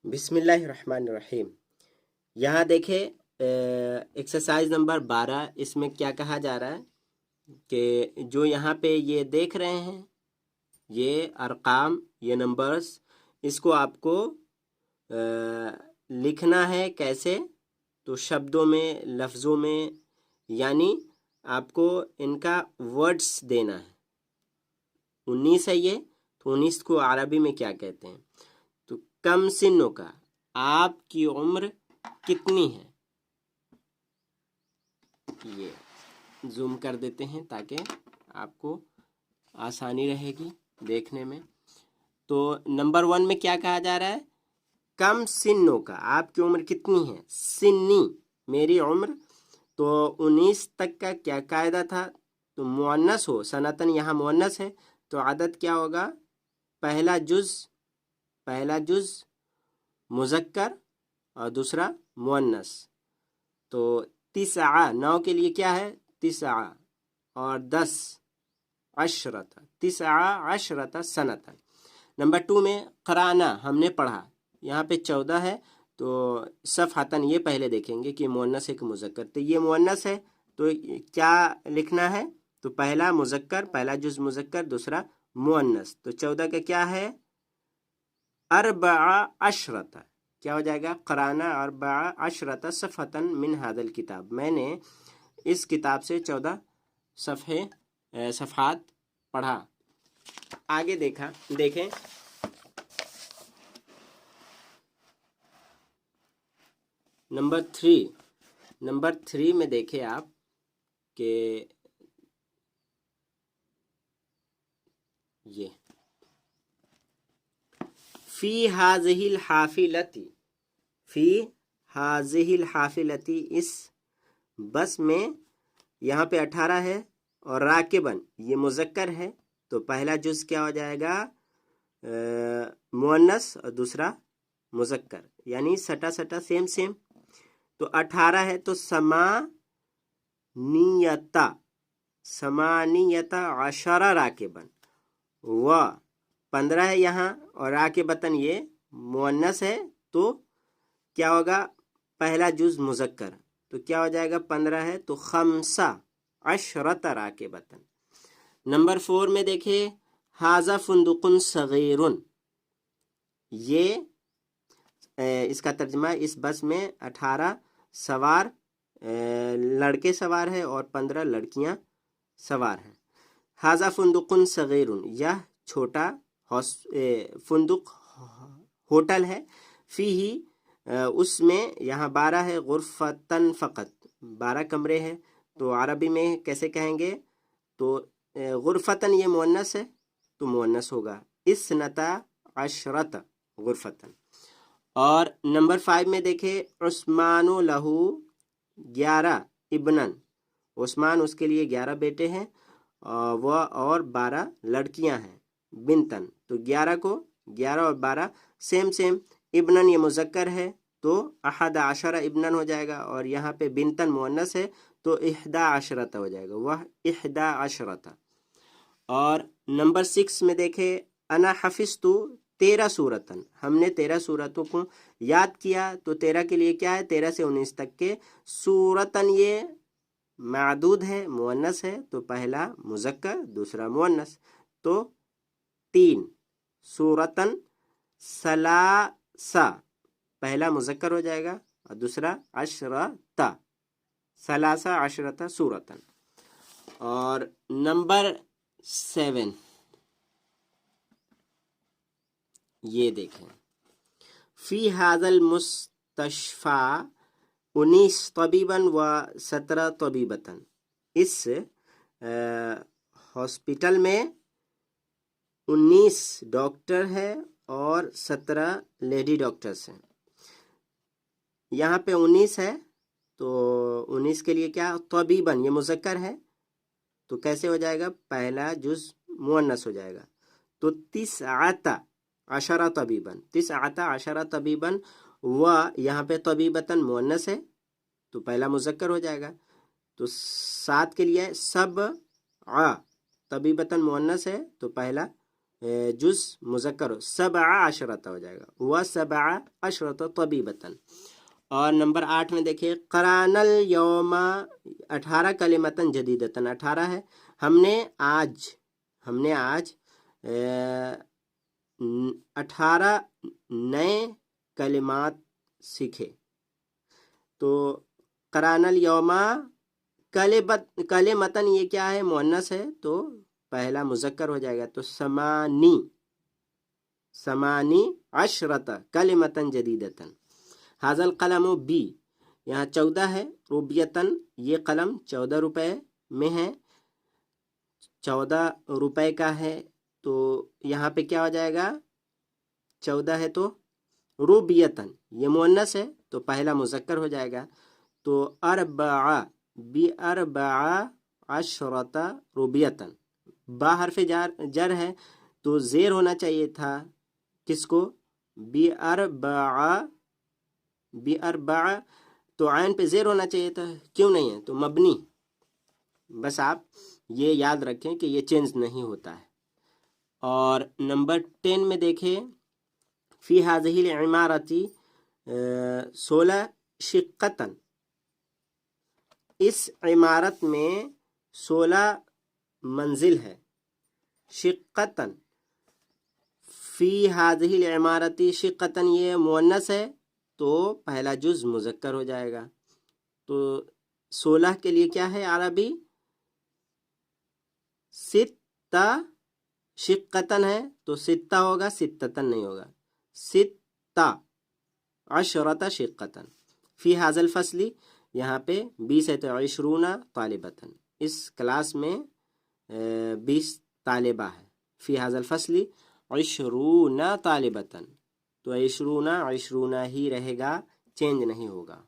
बिस्मिल्लाहिर्रहमानिर्रहीम। यहाँ देखें एक्सरसाइज नंबर 12। इसमें क्या कहा जा रहा है कि जो यहाँ पे ये देख रहे हैं ये अरकाम, ये नंबर्स, इसको आपको लिखना है। कैसे? तो शब्दों में, लफ्ज़ों में, यानी आपको इनका वर्ड्स देना है। 19 है ये, तो 19 को अरबी में क्या कहते हैं? तो कम सिन्नों का, आपकी उम्र कितनी है? ये जूम कर देते हैं ताकि आपको आसानी रहेगी देखने में। तो नंबर 1 में क्या कहा जा रहा है? कम सिन्नों का, आपकी उम्र कितनी है? सिन्नी, मेरी उम्र। तो 19 तक का क्या कायदा था? तो मुअन्नस हो, सनतन यहाँ मुअन्नस है, तो आदत क्या होगा? पहला जुज मुज़क्कर और दूसरा मुअन्नस। तो 9 9 के लिए क्या है? 9 और 10 अशरत, 19 सनतन। नंबर 2 में क़राना, हमने पढ़ा। यहाँ पे 14 है, तो सफ़हतन ये पहले देखेंगे कि मुअन्नस है कि मुज़क्कर। तो ये मुअन्नस है, तो क्या लिखना है? तो पहला मुज़क्कर, पहला जुज़ मुज़क्कर, दूसरा मुअन्नस। तो 14 का क्या है? 14 क्या हो जाएगा? क़राना 14 सफ़हतन मिन हादल किताब। मैंने इस किताब से 14 सफ़हात पढ़ा। आगे देखें नंबर 3 में देखें आप कि ये फ़ी हाज़िहिल हाफ़िलती, इस बस में। यहाँ पे 18 है और राकिबन ये मुज़क्कर है, तो पहला जुज़ क्या हो जाएगा? मुअन्नस और दूसरा मुज़क्कर, यानी सटा सेम। तो 18 है, तो समानियता अशरा राकिबन। व 15 है यहाँ, और राकिबतन ये मुअन्नस है, तो क्या होगा? पहला जुज़ मुज़क्कर, तो क्या हो जाएगा? 15 है, तो 15 राकिबतन। नंबर 4 में देखिए, हाज़ा फुंदुकुन सगीरुन। ये इसका तर्जमा, इस बस में 18 सवार लड़के सवार है और 15 लड़कियां सवार हैं। हाज़ा फुंदुकुन सगीरुन, यह छोटा फुंदुक होटल है। फ़ीही उसमें, यहाँ 12 है, गुरफ़तन फ़क़त 12 कमरे हैं। तो अरबी में कैसे कहेंगे? तो गुरफ़तन ये मुअन्नस है, तो मुअन्नस होगा इस्नता अशरत गुरफ़तन। और नंबर 5 में देखे, उस्मानो लहू 11 इब्नन। उस्मान, उसके लिए 11 बेटे हैं, वह और 12 लड़कियां हैं। बिनतन, तो 11 और 12 सेम। इब्नन ये मुज़क्कर है, तो 11 इब्नन हो जाएगा, और यहाँ पे बिनतन मुअन्नस है, तो 11 हो जाएगा, वह 11। और नंबर 6 में देखे, अना हफिज़तु 13 सूरतन, हमने 13 सूरतों को याद किया। तो 13 के लिए क्या है? 13 से 19 तक के। सूरतन ये मादूद है, मुअन्नस है, तो पहला मुज़क्कर, दूसरा मुअन्नस, तो 3 सूरतन सलासा, पहला मुज़क्कर हो जाएगा और दूसरा अशरता, सलासा अशरता सूरतन। और नंबर 7 ये देखें, फ़ी हाज़ल मुस्तशफ़ा 19 तबीबन व 17 तबीबतन। इस हॉस्पिटल में 19 डॉक्टर है और 17 लेडी डॉक्टर्स हैं। यहाँ पे 19 है, तो 19 के लिए क्या? तबीबन ये मुज़क्कर है, तो कैसे हो जाएगा? पहला जुज़ मुअन्नस हो जाएगा, तो 19 तबीबन। व यहाँ पे तबीबतन मुअन्नस है, तो पहला मुज़क्कर हो जाएगा, तो 7 के लिए सब तबीबतन मुअन्नस है, तो पहला जुज़ मुज़क्कर हो, सबअ अशरत हो जाएगा, व सबअ अशरत तबीबतन। और नंबर 8 में देखिए क़रानल यौमा 18 कलिमतन जदीदतन, 18 है, हमने आज 18 नए कलिमात सीखे। तो क़रानल यौमा कलिमतन ये क्या है, मुअन्नस है, तो पहला मुज़क्कर हो जाएगा, तो समानी अशरत कलिमतन जदीदतन। हाज़ल कलम बी, यहाँ 14 है, रुबियतन ये कलम 14 रुपए में है, 14 रुपए का है, तो यहाँ पे क्या हो जाएगा, 14 है तो रुबियतन ये मुअन्नस है, तो पहला मुज़क्कर हो जाएगा, तो अरबआ बी अरबआ अशरत रुबियतन। बा हर्फ जर है तो ज़ेर होना चाहिए था, किसको, बी अरबआ, तो आयन पे ज़ेर होना चाहिए था, क्यों नहीं है, तो मबनी। बस आप ये याद रखें कि ये चेंज नहीं होता है। और नंबर 10 में देखें फ़ी हाज़िहिल इमारती 16 शिक्कतन, इस इमारत में 16 मंजिल है। शिक्कतन फ़ी हाज़िहिल इमारती शिक्कतन ये मुअन्नस है, तो पहला जुज़ मुज़क्कर हो जाएगा। तो 16 के लिए क्या है अरबी, सित्ता, शिक्कतन है तो सित्ता होगा, सित्ततन नहीं होगा, सित्ता अशरता शिक्कतन। फ़ी हाज़ल फसली यहाँ पे 20 है, तो 20 तालिबतन, इस क्लास में 20 तालिबा है। फ़ी हाज़ल फसली 20 तालिबतन, तो 20 ही रहेगा, चेंज नहीं होगा।